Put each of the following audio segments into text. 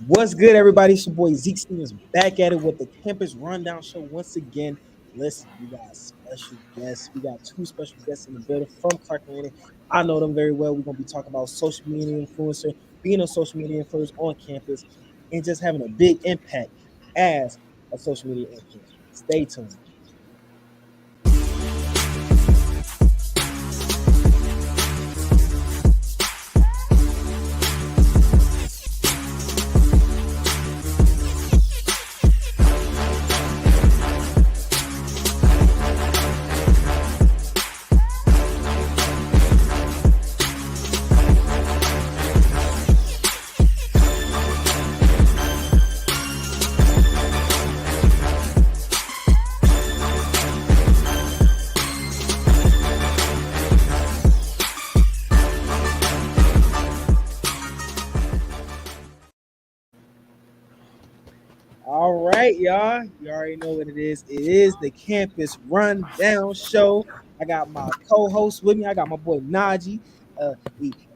What's good, everybody? It's your boy Zeke Stevens back at it with the campus rundown show once again. Listen, we got special guests. We got two special guests in the building from Clark Atlanta. I know them very well. We're gonna be talking about social media influencer, being a social media influencer on campus, and just having a big impact as a social media influencer. Stay tuned. All right, y'all. You already know what it is. It is the campus rundown show. I got my co-host with me. I got my boy Najee,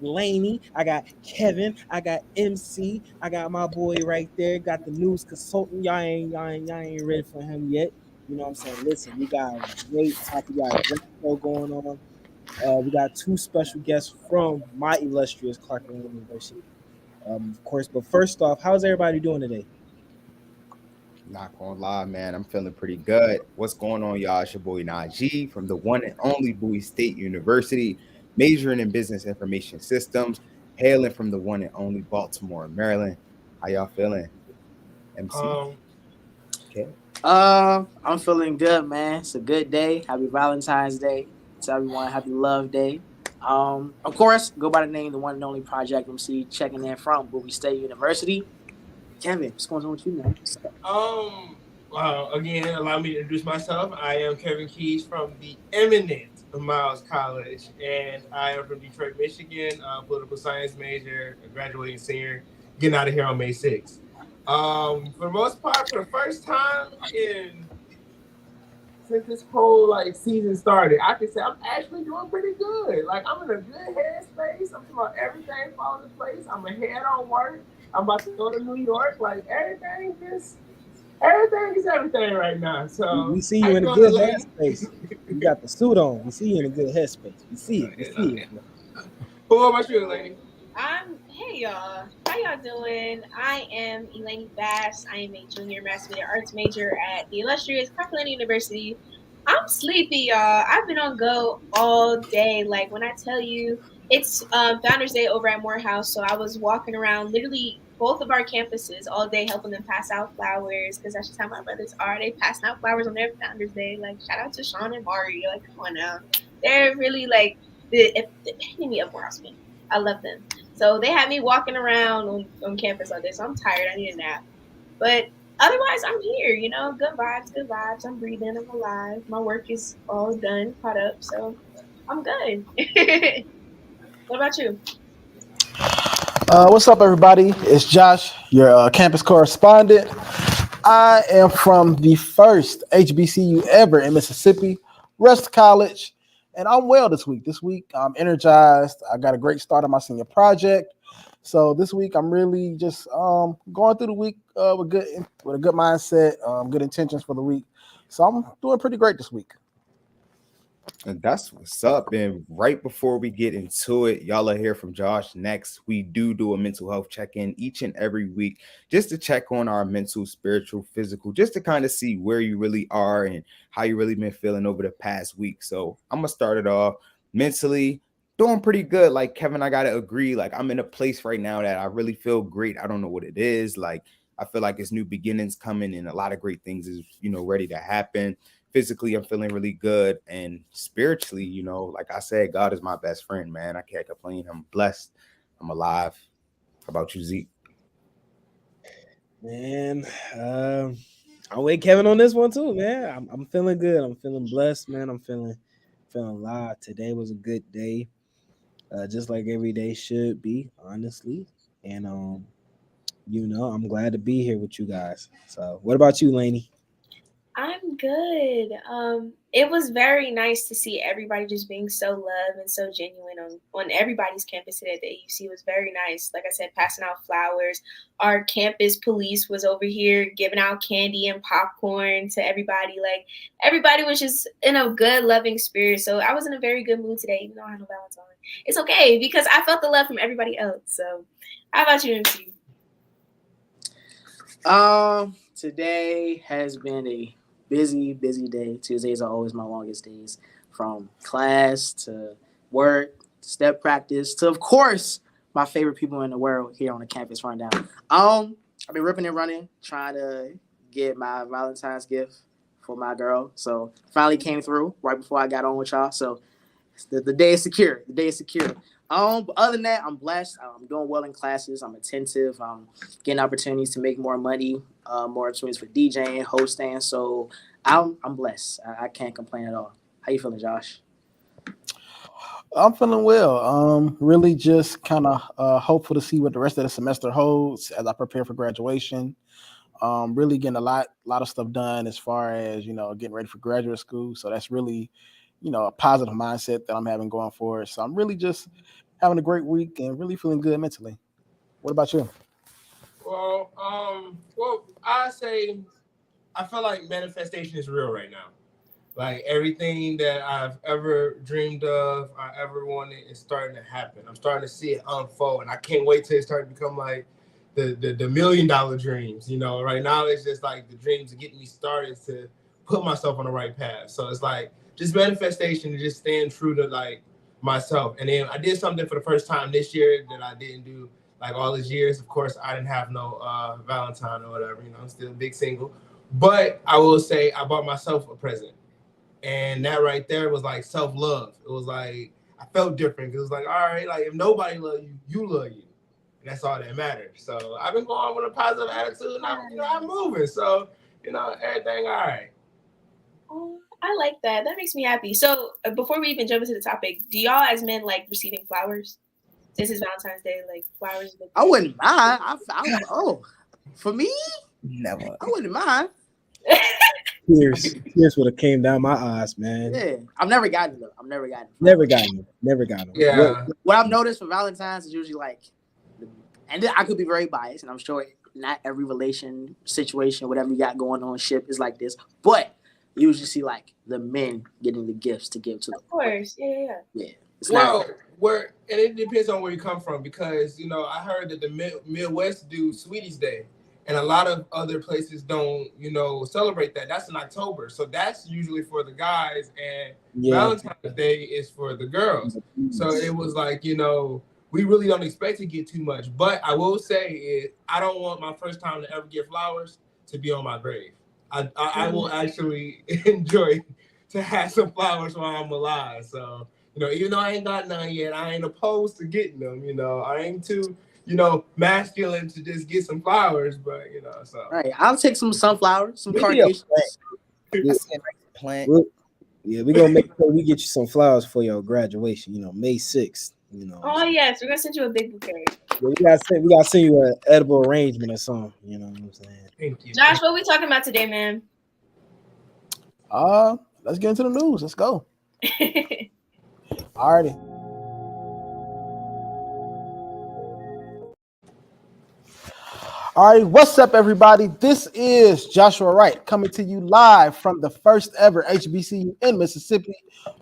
Laney. I got Kevin. I got MC. I got my boy right there. Got the news consultant. Y'all ain't ready for him yet. You know what I'm saying? Listen, we got a great topic. We got a great show going on. We got two special guests from my illustrious Clark Atlanta University. Of course, but first off, how's everybody doing today? Not gonna lie, man, I'm feeling pretty good. What's going on, y'all? It's your boy Najee from the one and only Bowie State University, majoring in business information systems, hailing from the one and only Baltimore, Maryland. How y'all feeling? MC? Um, Okay. I'm feeling good, man. It's a good day. Happy Valentine's Day to everyone. Happy Love Day. Of course, go by the name the one and only Project MC, checking in from Bowie State University. Kevin, what's going on with you, man? again, allow me to introduce myself. I am Kevin Keys from the eminent Miles College, and I am from Detroit, Michigan. Political science major, a graduating senior, getting out of here on May 6th. For the most part, for the first time in since this whole season started, I can say I'm actually doing pretty good. Like I'm in a good headspace. I'm about everything falling into place. I'm ahead on work. I'm about to go to New York. Like everything is everything right now. We So see how you you in a doing, good Delaney? headspace. You got the suit on. We see you in a good headspace. We see it. We see it. But what about you, Delaney? Hey y'all, how y'all doing? I am Elaine Bass. I am a junior mass media arts major at the illustrious Clark Atlanta University. I'm sleepy, y'all. I've been on go all day. Like when I tell you, it's Founders Day over at Morehouse, so I was walking around literally both of our campuses all day, helping them pass out flowers because that's just how my brothers are. They passing out flowers on their Founders Day. Like shout out to Sean and Mari. Like come on now, they're really like the epitome of Morehouse family. I love them. So they had me walking around on campus all day. So I'm tired. I need a nap. But otherwise, I'm here. You know, good vibes, good vibes. I'm breathing. I'm alive. My work is all done, caught up. So I'm good. What about you? What's up, everybody? It's Josh, your campus correspondent. I am from the first HBCU ever in Mississippi, Rust College, and I'm well this week. This week, I'm energized. I got a great start on my senior project. So this week, I'm really just going through the week with a good mindset, good intentions for the week. So I'm doing pretty great this week. And that's what's up. And right before we get into it, y'all are hear from Josh next. We do a mental health check-in each and every week just to check on our mental, spiritual, physical, just to kind of see where you really are and how you really been feeling over the past week. So I'm gonna start it off mentally. Doing pretty good. Like Kevin, I gotta agree. Like I'm in a place right now that I really feel great. I don't know what it is. Like I feel like it's new beginnings coming and a lot of great things is, ready to happen. Physically, I'm feeling really good, and spiritually, like I said, God is my best friend, man. I can't complain. I'm blessed. I'm alive. How about you, Zeke? Man, I'm with Kevin on this one too, man. I'm feeling good. I'm feeling blessed, man. I'm feeling alive. Today was a good day, just like every day should be, honestly. And I'm glad to be here with you guys. So, what about you, Laney? I'm good. It was very nice to see everybody just being so loved and so genuine on everybody's campus today at the AUC. It was very nice. Like I said, passing out flowers. Our campus police was over here giving out candy and popcorn to everybody. Like everybody was just in a good, loving spirit. So I was in a very good mood today, even though I had no Valentine. It's okay because I felt the love from everybody else. So, how about you, MC? Today has been a busy day. Tuesdays are always my longest days, from class to work, step practice to, of course, my favorite people in the world here on the campus rundown. I've been ripping and running, trying to get my Valentine's gift for my girl. So finally came through right before I got on with y'all. So the day is secure. The day is secure. But other than that, I'm blessed. I'm doing well in classes. I'm attentive. I'm getting opportunities to make more money, more opportunities for DJing, hosting. So I'm blessed. I can't complain at all. How you feeling, Josh? I'm feeling well. Really just kind of hopeful to see what the rest of the semester holds as I prepare for graduation. Really getting a lot of stuff done as far as, getting ready for graduate school. So that's really, a positive mindset that I'm having going forward. So I'm really just having a great week and really feeling good mentally. What about you? Well, I say I feel like manifestation is real right now. Like everything that I've ever dreamed of, I ever wanted, is starting to happen. I'm starting to see it unfold, and I can't wait till it starts to become like the $1 million dreams. Right now it's just like the dreams of getting me started to put myself on the right path. So it's like just manifestation and just staying true to like myself. And then I did something for the first time this year that I didn't do like all these years. Of course, I didn't have no Valentine or whatever. I'm still a big single, but I will say I bought myself a present. And that right there was like self-love. It was like I felt different. It was like, all right, like if nobody love you, you love you. And that's all that matters. So I've been going with a positive attitude and I'm moving. So, everything all right. Oh, I like that. That makes me happy. So before we even jump into the topic, do y'all as men like receiving flowers? This is Valentine's Day, like flowers. I wouldn't mind. For me, Never. I wouldn't mind. Tears would have came down my eyes, man. Yeah, I've never gotten them. Never gotten them. Yeah. What I've noticed for Valentine's is usually like, and I could be very biased, and I'm sure not every relation situation, whatever you got going on, ship is like this, but you usually see like the men getting the gifts to give to them. Of course, yeah. And it depends on where you come from because I heard that the Midwest do Sweeties Day. And a lot of other places don't, celebrate that. That's in October. So that's usually for the guys. And Valentine's Day is for the girls. So it was like, we really don't expect to get too much. But I will say I don't want my first time to ever get flowers to be on my grave. I will actually enjoy to have some flowers while I'm alive. So, even though I ain't got none yet, I ain't opposed to getting them. I ain't too... masculine to just get some flowers, but so. Right, I'll take some sunflowers, some carnations. Plant. Yeah, we're gonna make sure we get you some flowers for your graduation. May 6th. Oh yes, we're gonna send you a big bouquet. Yeah, we gotta send you an edible arrangement or something. You know what I'm saying? Thank you. Josh, what are we talking about today, man? Let's get into the news. Let's go. Alrighty. All right, what's up, everybody? This is Joshua Wright coming to you live from the first ever HBCU in Mississippi,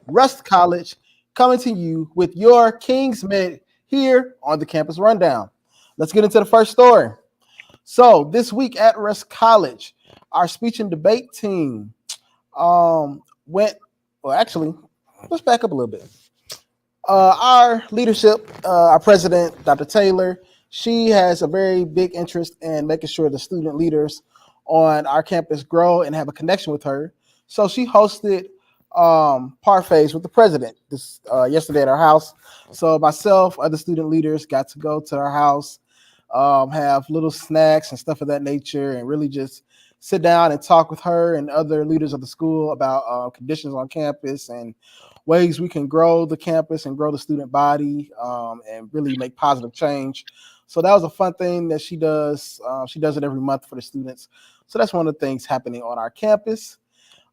Rust College, coming to you with your Kingsmen here on the Campus Rundown. Let's get into the first story. So this week at Rust College, our speech and debate team let's back up a little bit. Our leadership, our president, Dr. Taylor, she has a very big interest in making sure the student leaders on our campus grow and have a connection with her. So she hosted parfaits with the president yesterday at our house. So myself, other student leaders got to go to our house, have little snacks and stuff of that nature, and really just sit down and talk with her and other leaders of the school about conditions on campus and ways we can grow the campus and grow the student body and really make positive change. So that was a fun thing that she does. She does it every month for the students. So that's one of the things happening on our campus.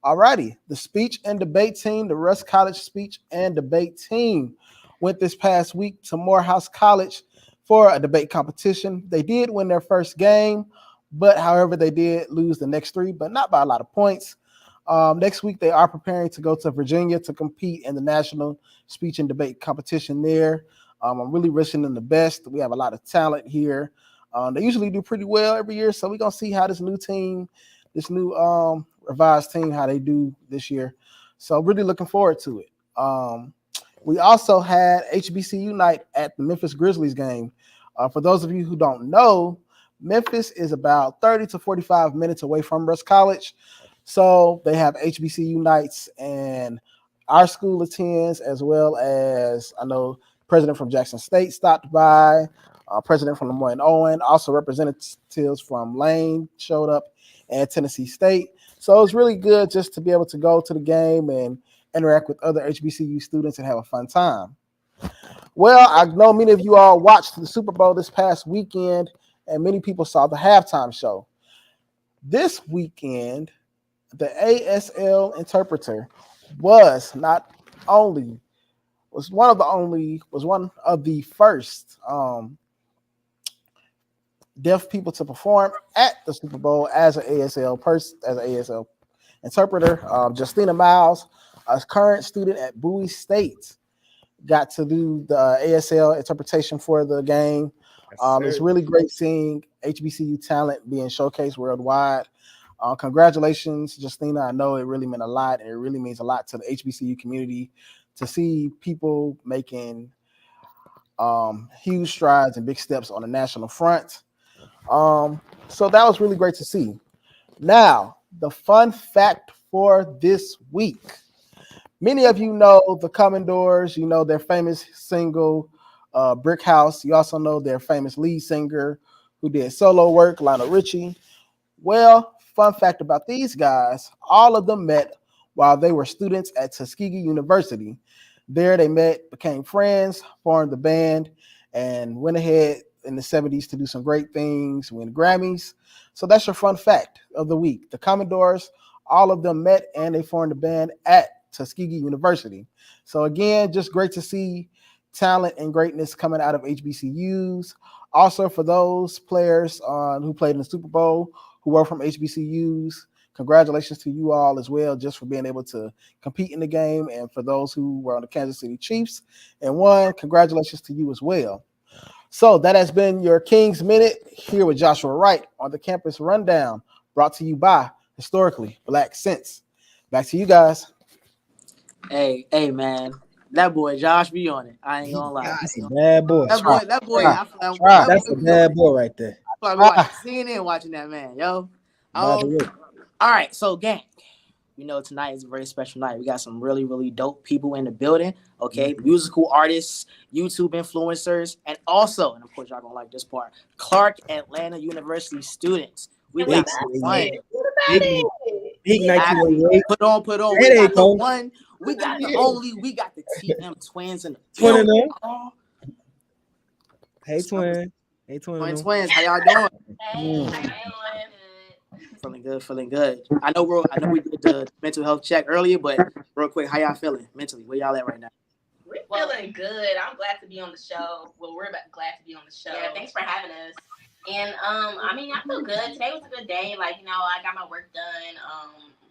Alrighty, the speech and debate team, the Russ College speech and debate team, went this past week to Morehouse College for a debate competition. They did win their first game, but however, they did lose the next three, but not by a lot of points. Next week, they are preparing to go to Virginia to compete in the national speech and debate competition there. I'm really wishing them the best. We have a lot of talent here. They usually do pretty well every year, so we're going to see how this new team, this new revised team, how they do this year. So really looking forward to it. We also had HBCU night at the Memphis Grizzlies game. For those of you who don't know, Memphis is about 30 to 45 minutes away from Russ College. So they have HBCU nights, and our school attends, as well as I know president from Jackson State stopped by, president from Lemoyne Owen, also representatives from Lane showed up, and Tennessee State. So it's really good just to be able to go to the game and interact with other HBCU students and have a fun time. Well, I know many of you all watched the Super Bowl this past weekend, and many people saw the halftime show. This weekend, the ASL interpreter was one of the first deaf people to perform at the Super Bowl as an ASL interpreter. Justina Miles, a current student at Bowie State, got to do the ASL interpretation for the game. It's really great seeing HBCU talent being showcased worldwide. Congratulations, Justina. I know it really meant a lot, and it really means a lot to the HBCU community to see people making huge strides and big steps on the national front. So that was really great to see. Now, the fun fact for this week. Many of you know the Commodores, you know their famous single, Brick House. You also know their famous lead singer who did solo work, Lionel Richie. Well, fun fact about these guys, all of them met while they were students at Tuskegee University. There they met, became friends, formed the band, and went ahead in the 70s to do some great things, win Grammys. So that's your fun fact of the week. The Commodores, all of them met and they formed a band at Tuskegee University. So again, just great to see talent and greatness coming out of HBCUs. Also, for those players who played in the Super Bowl who were from HBCUs, congratulations to you all as well, just for being able to compete in the game. And for those who were on the Kansas City Chiefs and won, congratulations to you as well. So that has been your King's Minute here with Joshua Wright on the Campus Rundown, brought to you by Historically Black Sense. Back to you guys. Hey, man. That boy Josh be on it. I ain't gonna lie. That's a bad boy. That boy, Try. I feel like That's a bad boy right there. I feel like watching CNN watching that man, yo. By the way. All right, so gang, we know tonight is a very special night. We got some really, really dope people in the building. Okay, musical artists, YouTube influencers, and also, and of course, y'all gonna like this part, Clark Atlanta University students. We got one. Big 1988. Put on. We got the one. We got the only. We got the TM twins in the building. Hey, twin. Twins. How y'all doing? Hey, Feeling good. I know we did the mental health check earlier, but real quick, how y'all feeling mentally? Where y'all at right now? We're feeling good. I'm glad to be on the show. Well, we're glad to be on the show. Yeah, thanks for having us. And I mean, I feel good. Today was a good day. Like, you know, I got my work done,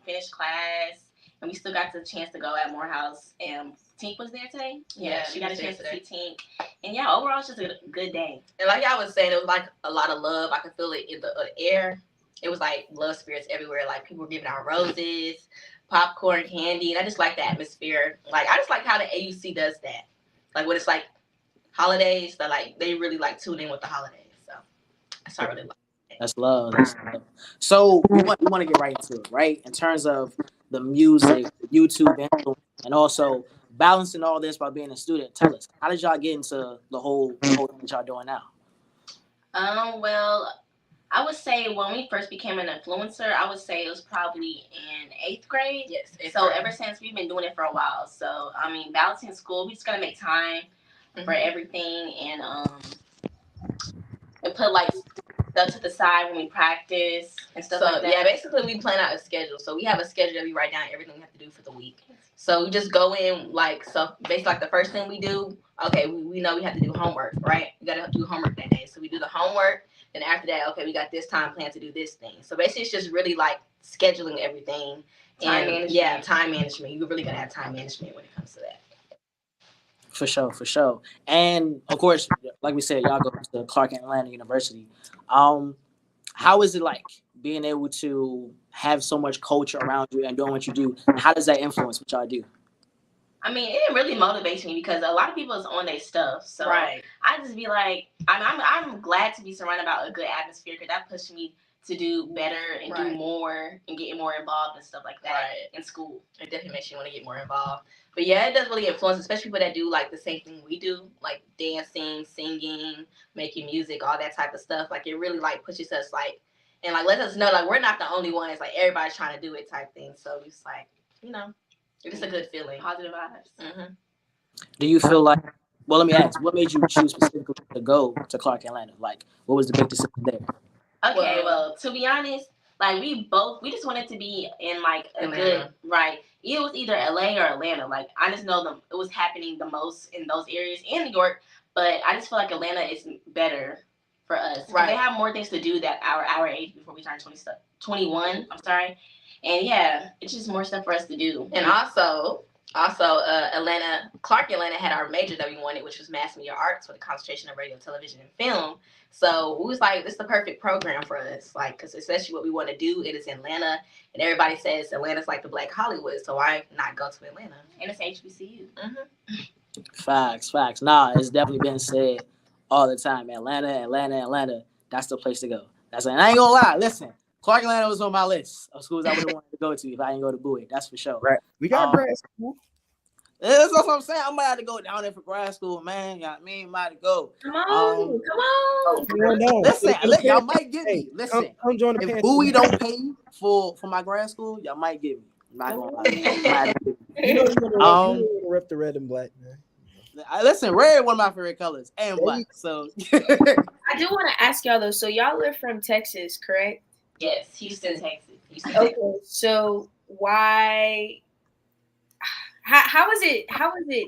finished class, and we still got the chance to go at Morehouse. And Tink was there today. Yeah, she got a chance to see Tink. And yeah, overall, it's just a good day. And like y'all was saying, it was like a lot of love. I could feel it in the air. It was like love spirits everywhere. Like people were giving out roses, popcorn, candy, and I just like the atmosphere. Like I just like how the AUC does that. Like when it's like holidays, that like they really like tune in with the holidays. So that's what I really like. That's love. So we want to get right into it, right? In terms of the music, YouTube, and also balancing all this by being a student. Tell us, how did y'all get into the whole thing that y'all doing now? Well, I would say when we first became an influencer, I would say it was probably in 8th grade. Yes. So ever since, we've been doing it for a while. So, I mean, balancing school, we just got to make time for everything and put, like, stuff to the side when we practice and stuff like that. Yeah, basically we plan out a schedule. So we have a schedule that we write down everything we have to do for the week. So we just go in so basically like the first thing we do, okay, we know we have to do homework, right? We got to do homework that day. So we do the homework. Then after that, okay, we got this time planned to do this thing. So basically it's just really like scheduling everything. Time management. Yeah, time management. You really got to have time management when it comes to that. For sure. And of course, like we said, y'all go to Clark Atlanta University. How is it like being able to have so much culture around you and doing what you do? How does that influence what y'all do? I mean, it really motivates me because a lot of people is on their stuff. So I just be like, I'm glad to be surrounded by a good atmosphere because that pushed me to do better and do more and get more involved and stuff like that in school. It definitely makes you want to get more involved. But yeah, it does really influence, especially people that do like the same thing we do, like dancing, singing, making music, all that type of stuff. Like it really like pushes us like, and like lets us know like we're not the only ones. Like everybody's trying to do it type thing. So it's like, it's a good feeling. Positive vibes. Mm-hmm. Do you feel like? Well, let me ask. What made you choose specifically to go to Clark Atlanta? Like, what was the big decision there? Okay, well, to be honest, like we just wanted to be in like a Atlanta. Good It was either LA or Atlanta. Like I just know it was happening the most in those areas in New York, but I just feel like Atlanta is better for us. Right. They have more things to do that our age before we turn 21. I'm sorry, and yeah, it's just more stuff for us to do. And also Clark Atlanta had our major that we wanted, which was mass media arts with a concentration of radio, television, and film. So we was like, this is the perfect program for us, like, because especially what we want to do, it is in Atlanta, and everybody says Atlanta's like the Black Hollywood, so why not go to Atlanta? And it's HBCU. Mm-hmm. Facts. Nah, it's definitely been said all the time. Atlanta. That's the place to go. And I ain't gonna lie. Listen, Clark Atlanta was on my list of schools I would have wanted to go to if I didn't go to Bowie. That's for sure. Right. We got grad school. That's what I'm saying. I might have to go down there for grad school, man. You know what I mean? Might have to go. Come on. Listen, y'all might get me. Listen, come join the if Bowie don't pay for my grad school, y'all might get me. I'm not gonna lie. You want to rep the red and black, man. Listen, red is one of my favorite colors, and black. So I do want to ask y'all though. So y'all live from Texas, correct? Yes, Houston, Texas. Okay, so why? How is it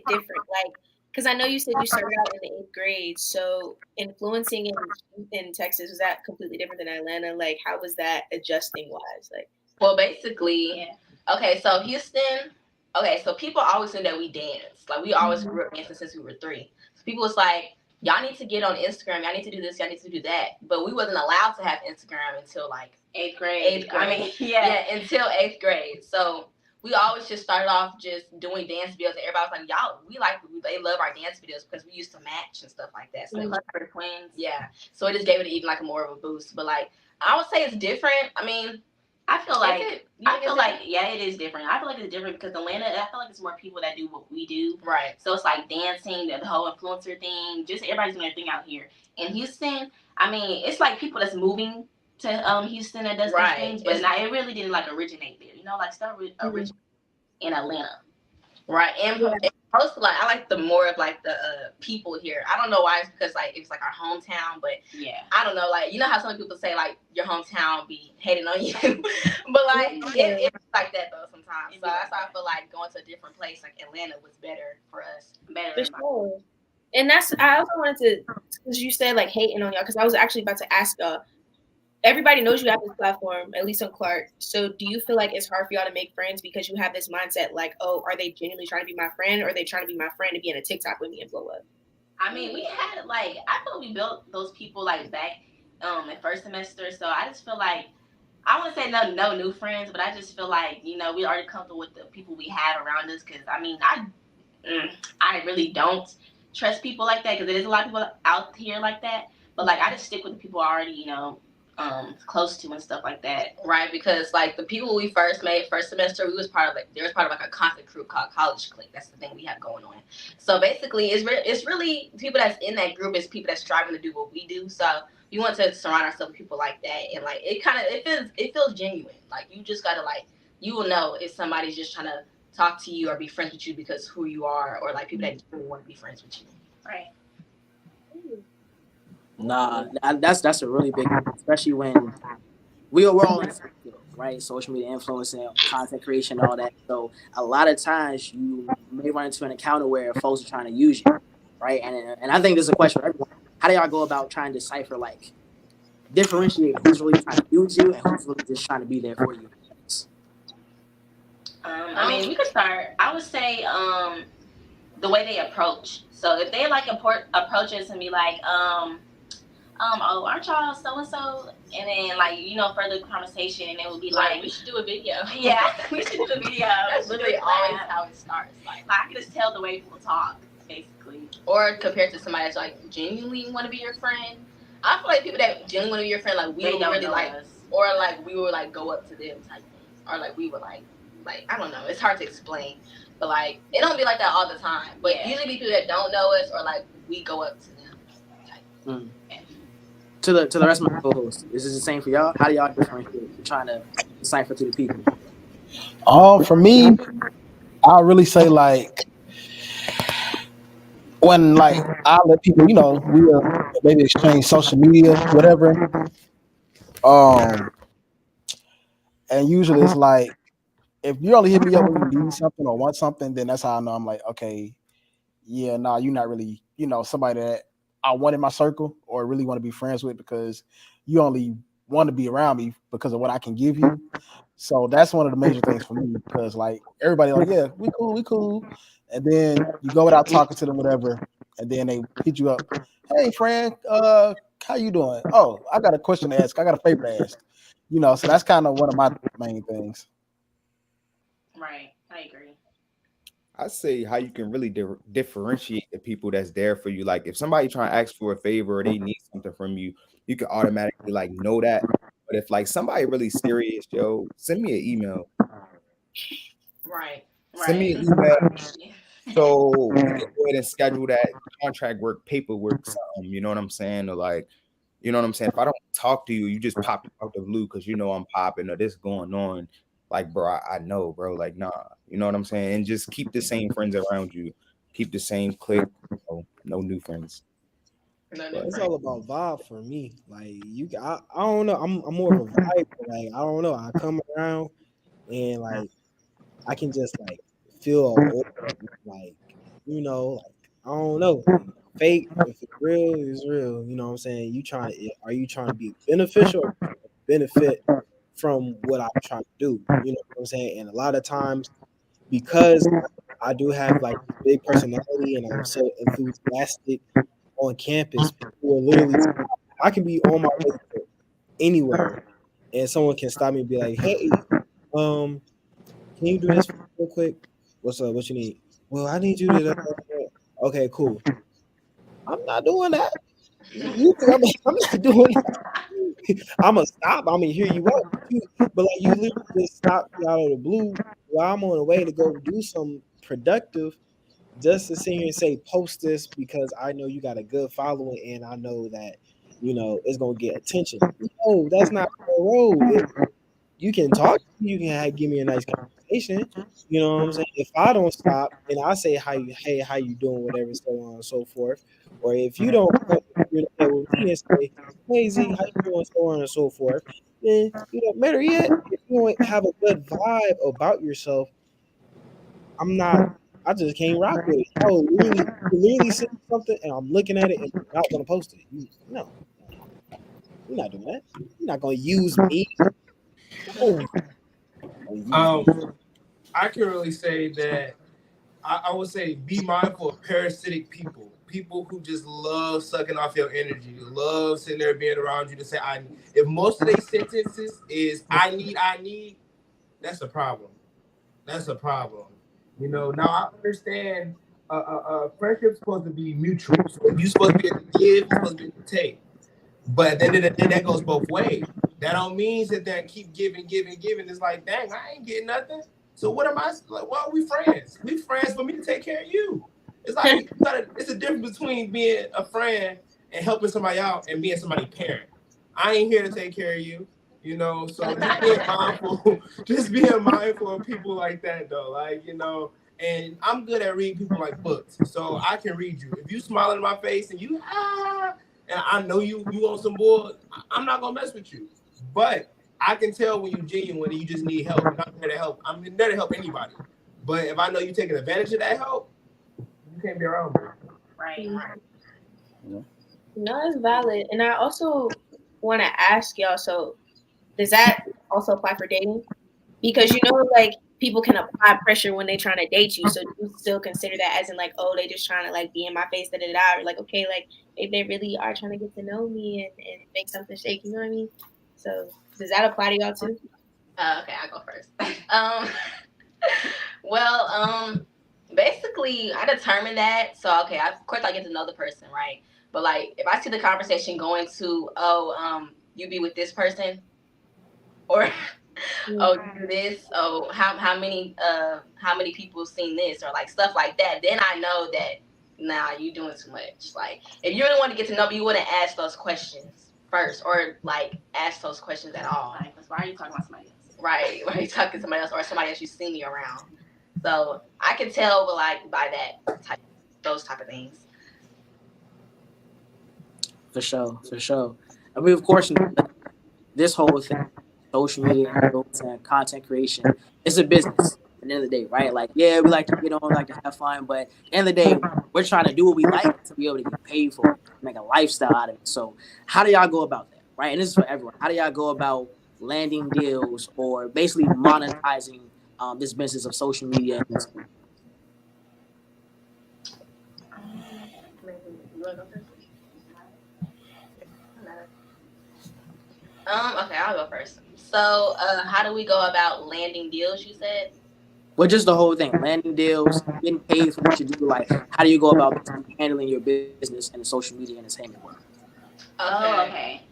different? Like, because I know you said you started out in the 8th grade, so influencing in Texas, was that completely different than Atlanta? Like, how was that adjusting wise? Like, well, basically, okay, so Houston, so people always knew that we danced. Like, we always grew up dancing since we were 3. So people was like, y'all need to get on Instagram. Y'all need to do this. Y'all need to do that. But we wasn't allowed to have Instagram until like 8th grade. I mean, until 8th grade. So we always just started off just doing dance videos. And everybody was like, they love our dance videos because we used to match and stuff like that. So it was for the twins. Yeah. So it just gave it even like more of a boost. But like, I would say it's different. I mean, I feel like it is different. I feel like it's different because Atlanta, I feel like it's more people that do what we do. Right. So it's like dancing, the whole influencer thing, just everybody's doing their thing out here. In Houston, I mean, it's like people that's moving to Houston that does these things, but it really didn't like originate there. Like stuff originated in Atlanta. Right. And most like I like the more of like the people here. I don't know why. It's because like it's like our hometown, but I don't know. Like you know how some people say like your hometown be hating on you, but like it's like that though sometimes. So that's why I feel like going to a different place like Atlanta was better for us. Better. For sure. And I also wanted to, because you said like hating on y'all, because I was actually about to ask y'all. Everybody knows you have this platform, at least on Clark. So do you feel like it's hard for y'all to make friends because you have this mindset like, oh, are they genuinely trying to be my friend, or are they trying to be my friend to be in a TikTok with me and blow up? I mean, we had like, I feel we built those people like back in first semester. So I just feel like, I wouldn't say no new friends, but I just feel like, we already comfortable with the people we have around us. Because I mean, I really don't trust people like that because there's a lot of people out here like that. But like, I just stick with the people I already, close to and stuff like that. Right, because like the people we first made first semester, there was part of like a concert group called College Clique. That's the thing we have going on. So basically, it's really people that's in that group is people that's striving to do what we do. So we want to surround ourselves with people like that, and like it feels genuine. Like you just gotta like you will know if somebody's just trying to talk to you or be friends with you because who you are, or like people that really want to be friends with you. Right. Nah, that's a really big one, especially when we're all in the same field, right? Social media influencing, content creation, all that. So a lot of times you may run into an encounter where folks are trying to use you, right? And I think this is a question for everyone. How do y'all go about trying to decipher, like, differentiate who's really trying to use you and who's really just trying to be there for you? I mean, we could start. I would say the way they approach. So if they like approach us and be like, oh, aren't y'all so and so? And then like further conversation, and it would be like, we should do a video. Yeah, we should do a video. That's literally always how it starts. Like I can just tell the way people talk, basically. Or compared to somebody that's like genuinely want to be your friend. I feel like people that genuinely want to be your friend, like we don't really like us, or like we would like go up to them type things, or like we would like I don't know. It's hard to explain, but like it don't be like that all the time. But usually people that don't know us, or like we go up to them. Yeah. To the rest of my co-hosts, is this the same for y'all? How do y'all differentiate? You're trying to decipher to the people. For me, I'll really say like when like I let people, we'll maybe exchange social media, whatever. And usually it's like if you only hit me up when you need something or want something, then that's how I know I'm like, okay, yeah, nah, you're not really, somebody that I want in my circle or really want to be friends with because you only want to be around me because of what I can give you. So that's one of the major things for me because like everybody like, yeah, we cool. And then you go without talking to them, whatever. And then they hit you up. Hey, friend, how you doing? Oh, I got a question to ask. I got a favor to ask. So that's kind of one of my main things. Right. I agree. I say how you can really differentiate the people that's there for you. Like if somebody trying to ask for a favor or they need something from you, you can automatically like know that. But if like somebody really serious, yo, send me an email. Right. Send me an email so we can go ahead and schedule that contract work, paperwork, something. You know what I'm saying? Or like, you know what I'm saying? If I don't talk to you, you just pop out the blue because I'm popping or this going on. Like, bro, I know, bro. Like, nah, you know what I'm saying? And just keep the same friends around you. Keep the same clique. No new friends. It's all about vibe for me. Like I don't know. I'm more of a vibe. Like I don't know. I come around and like I can just like feel an aura, like like I don't know. Fake, if it's real, it's real. You know what I'm saying? Are you trying to be beneficial or benefit from what I'm trying to do? You know what I'm saying? And a lot of times because I do have like big personality and I'm so enthusiastic on campus, people will literally I can be on my way to anywhere and someone can stop me and be like, hey, can you do this real quick? What's up? What you need? Well, I need you to. Okay, cool. I'm not doing that. You think I'm not doing that? I'm gonna stop. I'm gonna hear you out. But like you literally just stop me out of the blue while I'm on the way to go do some productive, just to sit here and say post this because I know you got a good following and I know that it's gonna get attention. No, that's not the road. You can talk to me, you can give me a nice conversation. You know what I'm saying? If I don't stop and I say how you doing, whatever, so on and so forth, or if you don't communicate with me and say, hey Z, how you doing, so on and so forth, then better yet, if you don't have a good vibe about yourself, I just can't rock with it. I will literally say something and I'm looking at it and I'm not gonna post it. No, you're not doing that. You're not gonna use me. No. I can really say that I would say be mindful of parasitic people. People who just love sucking off your energy, love sitting there being around you to say I need. If most of their sentences is I need, that's a problem. That's a problem. Now I understand friendship's supposed to be mutual. So you're supposed to be able to give, you're supposed to be able to take. But then that goes both ways. That don't mean that they keep giving. It's like, dang, I ain't getting nothing. So what am I like? Why are we friends? We friends for me to take care of you. It's like it's a difference between being a friend and helping somebody out and being somebody's parent. I ain't here to take care of you. So just being mindful of people like that though. Like, and I'm good at reading people like books. So I can read you. If you smiling in my face and you and I know you on some bull, I'm not gonna mess with you. But I can tell when you genuine and you just need help. And I'm there to help. I'm there to help anybody. But if I know you're taking advantage of that help, you can't be around me. Right. No, it's valid. And I also want to ask y'all, so does that also apply for dating? Because like people can apply pressure when they're trying to date you. So do you still consider that as in like, oh, they just trying to like be in my face, da da da, or like, okay, like if they really are trying to get to know me and make something shake, you know what I mean? So does that apply to y'all too? Okay, I'll go first. um, well, basically, I determined that. So, okay, of course, I get to know the person, right? But like, if I see the conversation going to, oh, you be with this person, or oh, you do this, oh, how many people seen this, or like stuff like that, then I know that nah, you doing too much. Like, if you really want to get to know me, you wouldn't ask those questions first, or like ask those questions at all. Like, why are you talking about somebody else? Right, why are you talking to somebody else or somebody else you see me around? So I can tell, but like by those type of things. For sure. I mean, of course, this whole thing, social media and content creation, it's a business at the end of the day, right? Like, yeah, we like to get on, like to have fun, but at the end of the day, we're trying to do what we like to be able to get paid for it, make a lifestyle out of it. So how do y'all go about that, right? And this is for everyone. How do y'all go about landing deals or basically monetizing this business of social media? Okay, I'll go first. So, how do we go about landing deals? You said. Well, just the whole thing, landing deals, getting paid for what you do. Like, how do you go about handling your business in the social media and entertainment world? Okay.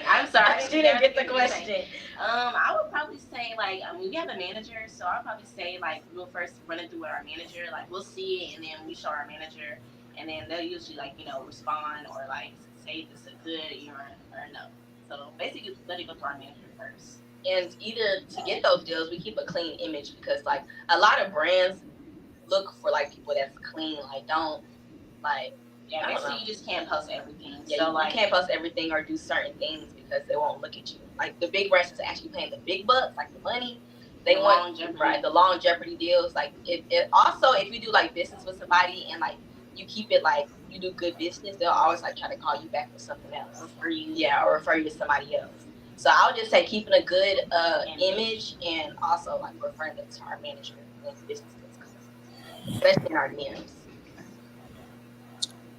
I'm sorry, I didn't get the question. I would probably say like we have a manager, so I'll probably say like we'll first run it through with our manager. Like we'll see it, and then we show our manager, and then they'll usually like respond or like say this is good or no. So basically, let it go to our manager first. And either to get those deals, we keep a clean image because like a lot of brands look for like people that's clean. Like don't like. Yeah, basically you just can't post everything. Yeah, so like you can't post everything or do certain things because they won't look at you. Like the big brands is actually paying the big bucks, like the money. They want the long Jeopardy deals. Like if you do like business with somebody and like you keep it like you do good business, they'll always like try to call you back for something else. Or refer you to somebody else. So I would just say keeping a good image and also like referring it to our manager when business is especially in our DMs.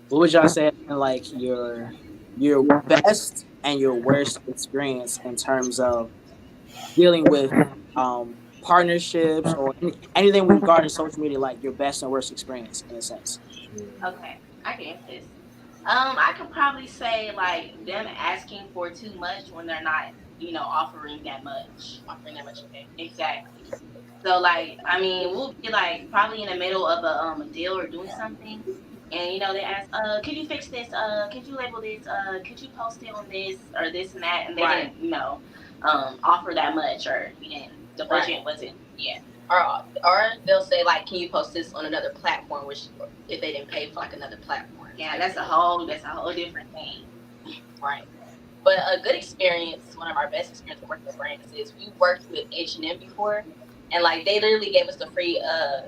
What would y'all say like your best and your worst experience in terms of dealing with partnerships or anything regarding social media, like your best and worst experience in a sense? Okay, I can answer this. I could probably say like them asking for too much when they're not, offering that much. Okay. Exactly. So like, I mean, we'll be like probably in the middle of a deal or doing something, and they ask, could you fix this? Could you label this? Could you post it on this or this and that? And they didn't, offer that much, or the budget wasn't. Yeah. Or they'll say like, can you post this on another platform? Which if they didn't pay for like another platform. Yeah, that's a whole different thing. Right. But a good experience, one of our best experiences working with brands is we worked with H&M before, and like they literally gave us the free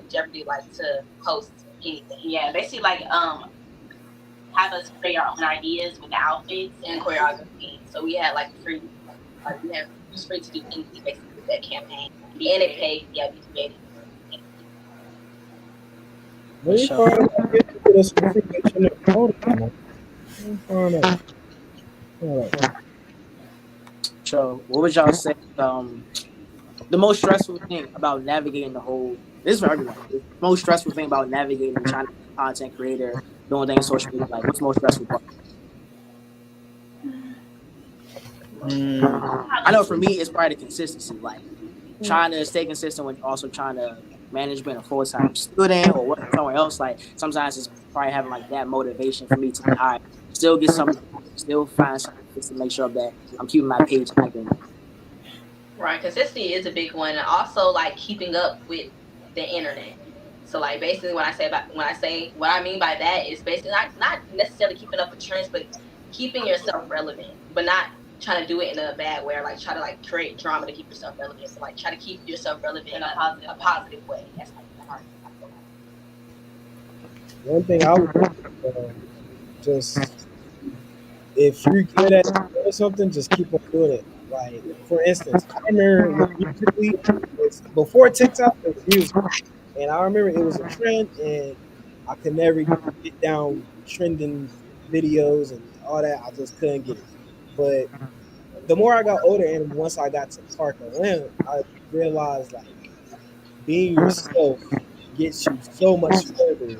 Jeopardy like to post anything. Yeah, basically like have us create our own ideas with the outfits and choreography. So we had like free, it was free to do anything basically with that campaign, and it paid. Yeah, be creative. Where you find out get us some free H&M clothing? So, what would y'all say? The most stressful thing about navigating the whole. This is for everyone. The most stressful thing about navigating trying to be a content creator, doing things social media. Like, what's the most stressful part? I know for me, it's probably the consistency. Like trying to stay consistent when also trying to manage being a full-time student or working somewhere else. Like sometimes it's probably having like that motivation for me to be all right, still get something, still find something just to make sure that I'm keeping my page active. Right, consistency is a big one, and also like keeping up with the internet. So like basically when I mean by that is basically not necessarily keeping up with trends, but keeping yourself relevant, but not trying to do it in a bad way or like try to like create drama to keep yourself relevant, but like try to keep yourself relevant in a positive way. That's like the hard thing I feel like. One thing I would just if you're good at doing something, just keep on doing it. Like for instance, I remember when musically it's before TikTok it was music. And I remember it was a trend and I could never get down trending videos and all that. I just couldn't get it. But the more I got older and once I got to Park Atlanta, I realized like being yourself gets you so much further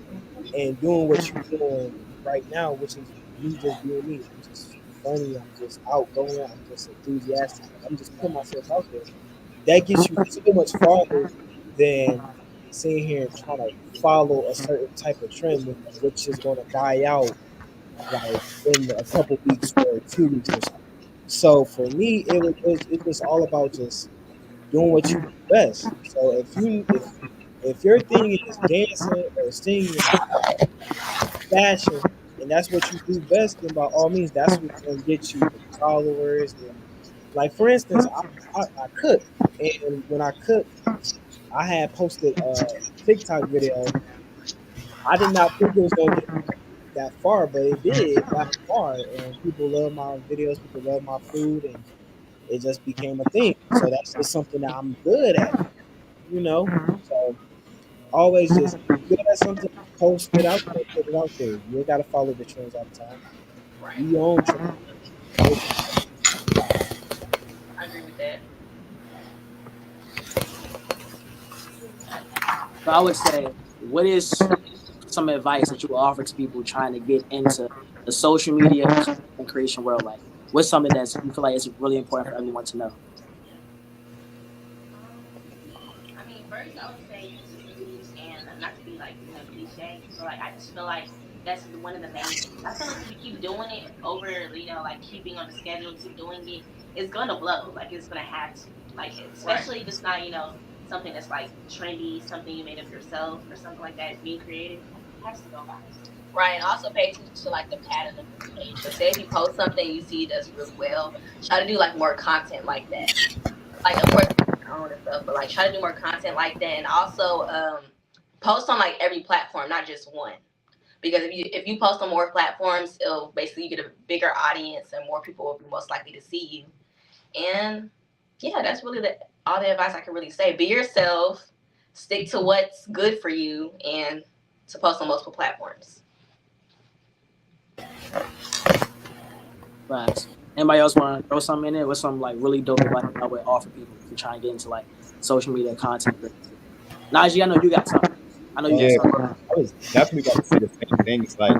and doing what you're doing right now, which is me just being me. I'm just funny, I'm just outgoing, I'm just enthusiastic. I'm just putting myself out there. That gets you so much farther than sitting here and trying to follow a certain type of trend which is going to die out like in a couple weeks or 2 weeks or something. So for me, it was all about just doing what you do best. So if your thing is dancing or singing or fashion, and that's what you do best, then by all means, that's what's going to get you the followers. And like for instance, I cook, and when I cook, I had posted a TikTok video. I did not think it was going to get that far, but it did. It got far, and people love my videos. People love my food, and it just became a thing. So that's just something that I'm good at, you know. So always just good at something, post it out there, put it out there. You ain't got to follow the trends all the time. Be Right. your own trend. I agree with that. So I would say, what is some advice that you would offer to people trying to get into the social media content creation world? Like, what's something that you feel like is really important for everyone to know? I mean, first I would say consistency, and not to be like cliche, but like I just feel like that's one of the main things. I feel like if you keep doing it over, like keeping on the schedule, keep doing it, it's gonna blow. Like it's gonna have to. Like especially if it's not something that's like trendy, something you made up yourself or something like that. It's being creative, it has to go viral. Right, and also pay attention to like the pattern of your page. So say if you post something you see does really well, try to do like more content like that. Like of course your own and stuff, but like try to do more content like that, and also post on like every platform, not just one. Because if you post on more platforms, it'll basically you get a bigger audience and more people will be most likely to see you. And yeah, that's really all the advice I can really say. Be yourself, stick to what's good for you, and to post on multiple platforms. Right. Anybody else want to throw something in there? What's some like really dope advice I would offer people if you're trying to get into like social media content creation? Najee, I know you got something. I know you got Yeah, something. I was definitely about to say the same thing. It's like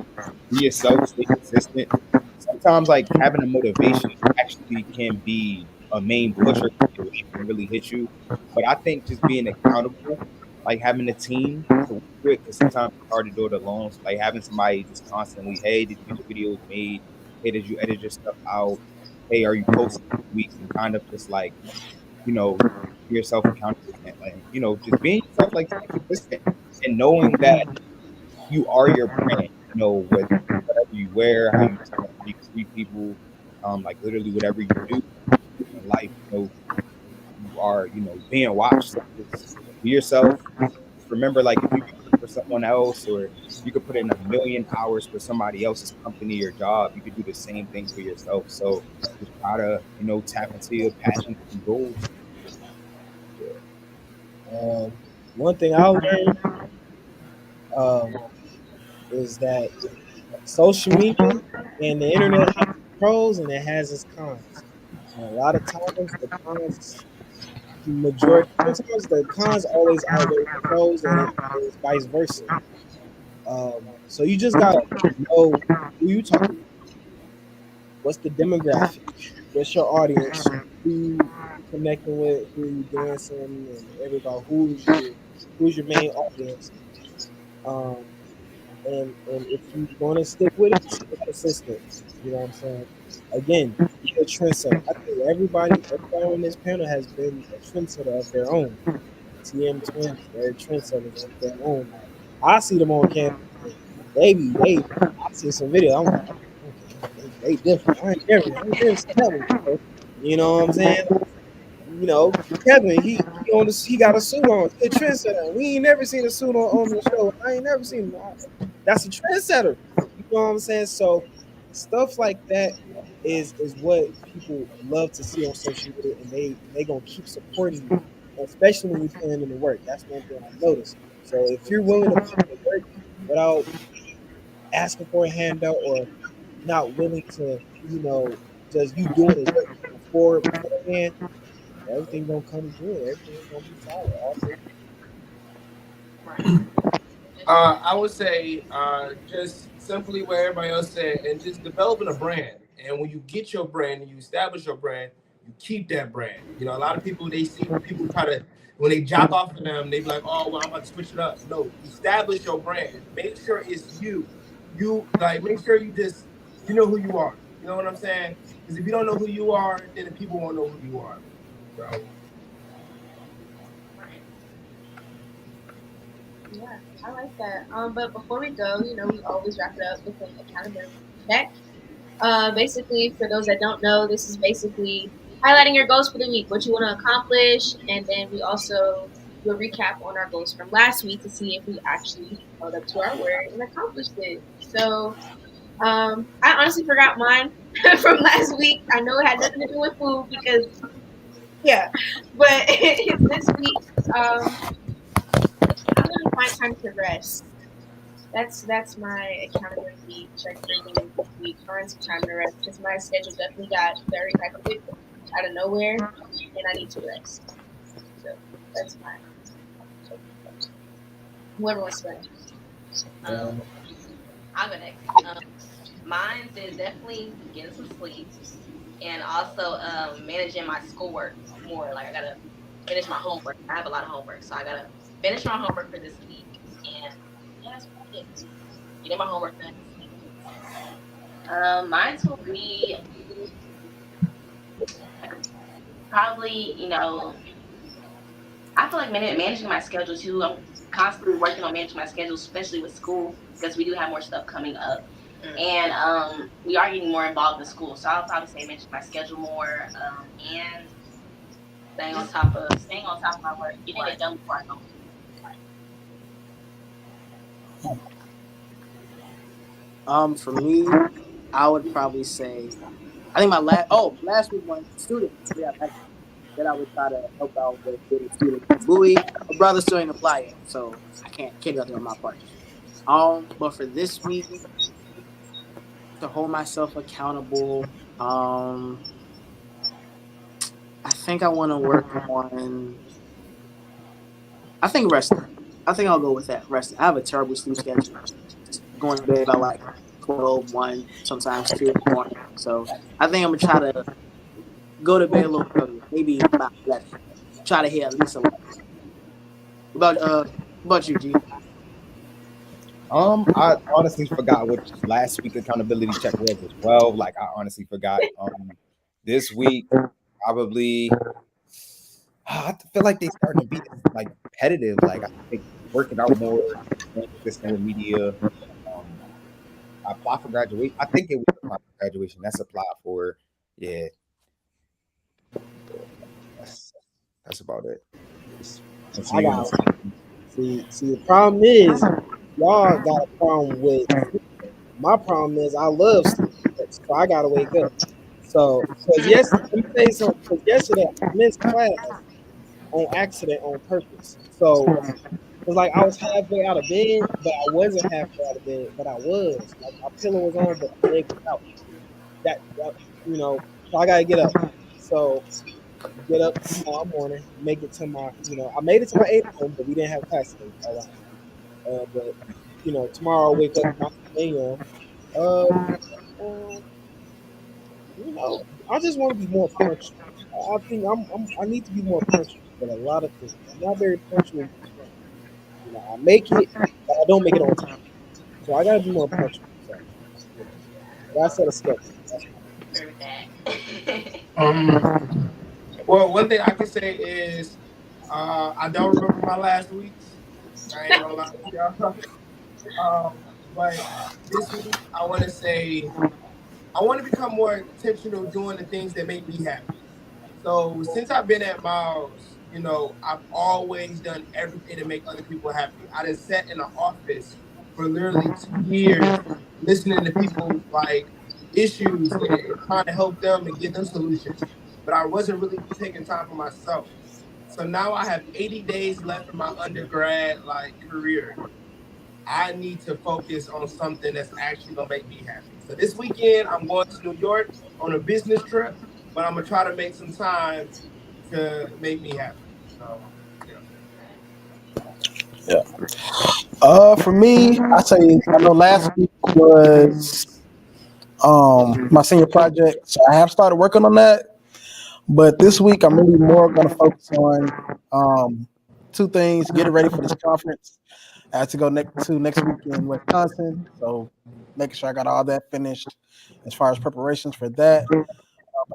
be yourself, stay consistent. Sometimes like having a motivation actually can be a main pusher if your life can really hit you. But I think just being accountable, like having a team to work with, because sometimes it's hard to do it alone. So like having somebody just constantly, hey, did you get your videos made? Hey, did you edit your stuff out? Hey, are you posting weeks? And kind of just like yourself accountable and like, just being yourself, like staying consistent and knowing that you are your brand, with whatever you wear, how you talk, how you treat people, like literally whatever you do in life, you are, being watched. So just be yourself. Just remember, like if you can work for someone else or you could put in 1,000,000 hours for somebody else's company or job, you could do the same thing for yourself. So just try to, tap into your passions and goals. One thing I learned um, is that social media and the internet has its pros and it has its cons. And a lot of times, sometimes the cons always outweigh the pros, and it is vice versa. So you just gotta know who you talking to, what's the demographic, what's your audience, who you connecting with, who you dancing, and everybody who's your main audience. Um, and if you want to stick with it, stay consistent. You know what I'm saying? Again, be a trendsetter. I think everybody on this panel has been a trendsetter of their own. TM twins, they're trendsetters on their own. Like I see them on campus. They I see some video. I'm like, okay, they different. I ain't never seen that one before. You know what I'm saying? You know, Kevin, he on this, he got a suit on. He a trendsetter. We ain't never seen a suit on the show. I ain't never seen him. That's a trendsetter. You know what I'm saying? So stuff like that is what people love to see on social media, and they gonna keep supporting you, especially when you're putting in the work. That's one thing I noticed. So if you're willing to put in the work without asking for a handout or not willing to, just you doing the work beforehand, everything gonna come good. Everything's gonna be solid. Also, Right. I would say just simply what everybody else said, and just developing a brand. And when you get your brand and you establish your brand, you keep that brand. You know, a lot of people they see people try to when they jock off of them, they be like, "Oh, well, I'm about to switch it up." No, establish your brand. Make sure it's you. You like make sure you know who you are. You know what I'm saying? Because if you don't know who you are, then the people won't know who you are. So Right. Yeah, I like that. But before we go, we always wrap it up with an accountability check. Basically, for those that don't know, this is basically highlighting your goals for the week, what you want to accomplish, and then we also do a recap on our goals from last week to see if we actually held up to our word and accomplished it. So, I honestly forgot mine from last week. I know it had nothing to do with food because, yeah, but this week, I'm gonna find time to rest. That's my accountability check for me this week. Find some time to rest because my schedule definitely got very hectic out of nowhere, and I need to rest. So that's my check. Whoever wants to rest. Um, I'll go next. Mine is definitely getting some sleep and also managing my schoolwork more. Like I gotta finish my homework. I have a lot of homework, so I gotta finish my homework for this week. And yeah, that's about it. Getting my homework done this week. Mine will be like probably I feel like managing my schedule too. I'm constantly working on managing my schedule, especially with school, because we do have more stuff coming up. And we are getting more involved in school. So I'll probably say managing my schedule more and staying on top of my work, getting it done before I go. For me, I would probably say I think my last week one students. Yeah, that I would try to help out with getting students. Bowie, my brother's still ain't apply yet, so I can't do nothing on my part. But for this week, to hold myself accountable, I think I want to work on. I think resting. I think I'll go with that. Resting. I have a terrible sleep schedule. Just going to bed by like 12, 1, sometimes 2 in the morning. So I think I'm gonna try to go to bed a little earlier, maybe about 11. Try to hit at least 11. About you, G? I honestly forgot what last week accountability check was as well. Like I honestly forgot. This week probably I feel like they starting to be like competitive. Like I think working out more, more consistent with media. Um, I apply for graduation. I think it was apply for graduation. That's applied for. Yeah, that's that's about it. Just I continue. got see. The problem is y'all got a problem with. My problem is I love sleep, so I gotta wake up. So, cause yes, let me tell you something. Cause yesterday I missed class on accident on purpose. So it's like I was halfway out of bed, but I wasn't halfway out of bed, but I was. Like my pillow was on, but my leg was out. That so I gotta get up. So get up tomorrow morning, make it to my, I made it to my 8 a.m., but we didn't have class today. All right. But tomorrow I'll wake up 9 a.m. Um, um, I just want to be more punctual. I think I need to be more punctual with a lot of things. I'm not very punctual with this one. I make it, but I don't make it on time. So I gotta be more punctual. So that's set a schedule. That's my Agree with that. well, one thing I can say is I don't remember my last weeks. I ain't gonna lie to y'all. But this week, I want to say I want to become more intentional doing the things that make me happy. So since I've been at Miles, I've always done everything to make other people happy. I just sat in the office for literally 2 years, listening to people's like issues and trying to help them and give them solutions. But I wasn't really taking time for myself. So now I have 80 days left in my undergrad career. I need to focus on something that's actually gonna make me happy. So this weekend I'm going to New York on a business trip, but I'm gonna try to make some time to make me happy. So yeah. Yeah. For me, I say I know last week was my senior project, so I have started working on that. But this week, I'm really more going to focus on two things: getting ready for this conference. I have to go next week in Wisconsin, so making sure I got all that finished as far as preparations for that. But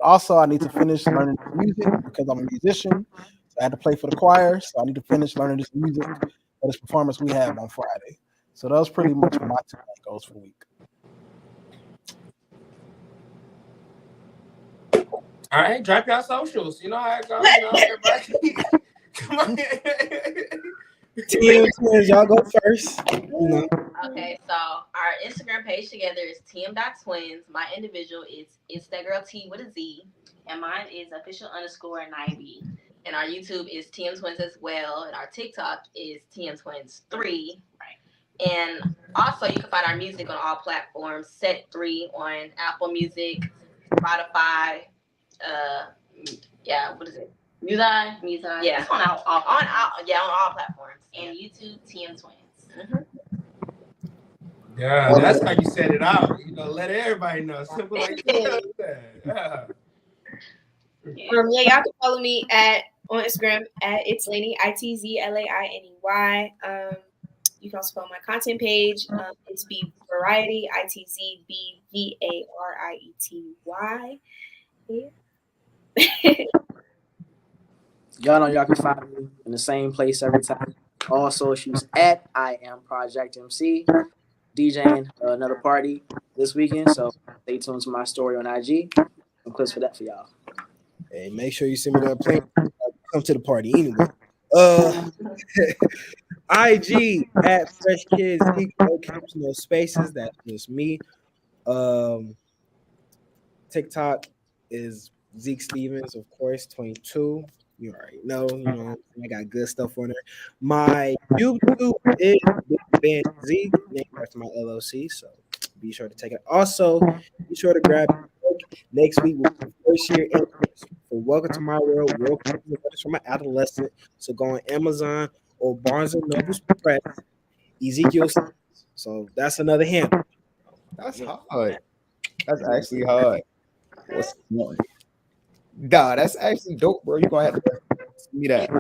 also, I need to finish learning music because I'm a musician. So I had to play for the choir, so I need to finish learning this music for this performance we have on Friday. So that was pretty much my two main goals for the week. All right, drop your socials. You know how it goes. Everybody. Come on. TM Twins, y'all go first. Okay, so our Instagram page together is tm.twins. My individual is It's That Girl T with a Z, and mine is official_9B. And our YouTube is TM Twins as well, and our TikTok is TM Twins 3. Right. And also, you can find our music on all platforms. Set 3 on Apple Music, Spotify. What is it? Muzai. Yeah, it's on all platforms. And YouTube, TM Twins. Mm-hmm. Yeah, that's how you set it out. Let everybody know. Simple like that. Y'all can follow me on Instagram at It's Laney, ITZLAINEY. You can also follow my content page. It's B Variety, ITZBVARIETY. Yeah. Y'all know y'all can find me in the same place every time. All socials at I am Project MC. DJing another party this weekend, so stay tuned to my story on IG. Some clips for that for y'all. Hey, make sure you send me that plan. Come to the party anyway. IG at Fresh Kids, no caps, no spaces. That's just me. TikTok is Zeke Stevens, of course, 22. You already know, I got good stuff on there. My YouTube is Big Band Zeke, named after my LLC, so be sure to take it. Also, be sure to grab your book. Next week will be first year anniversary for Welcome to My World, World Letters from an Adolescent. So go on Amazon or Barnes and Noble's Press, Ezekiel. So that's another handle. That's hard. That's actually hard. What's going? Nah, that's actually dope, bro. You're gonna have to send me that.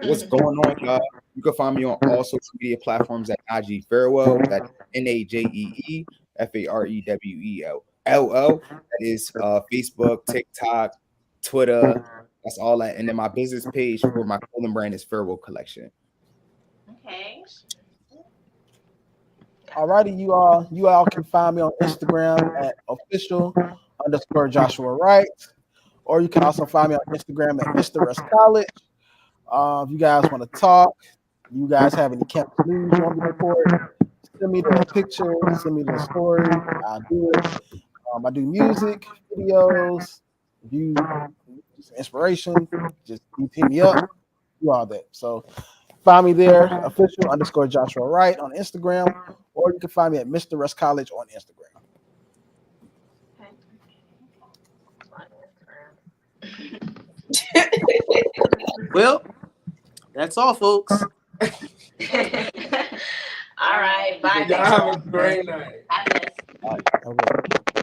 What's going on, y'all? You can find me on all social media platforms at IG Farewell. That's NAJEEFAREWELL. That is Facebook, TikTok, Twitter. That's all that. And then my business page for my clothing brand is Farewell Collection. Okay. Alrighty, you all can find me on Instagram at official_Joshua Wright, or you can also find me on Instagram at Mr. Russ College. If you guys want to talk, you guys have any campus news you want me to report, send me the picture, send me the story. I'll do it. I do music, videos, review, inspiration. Just hit me up, do all that. So find me there, official_Joshua Wright on Instagram, or you can find me at Mr. Russ College on Instagram. Well, that's all, folks. All right. Bye. Y'all have a great night. Bye. Okay.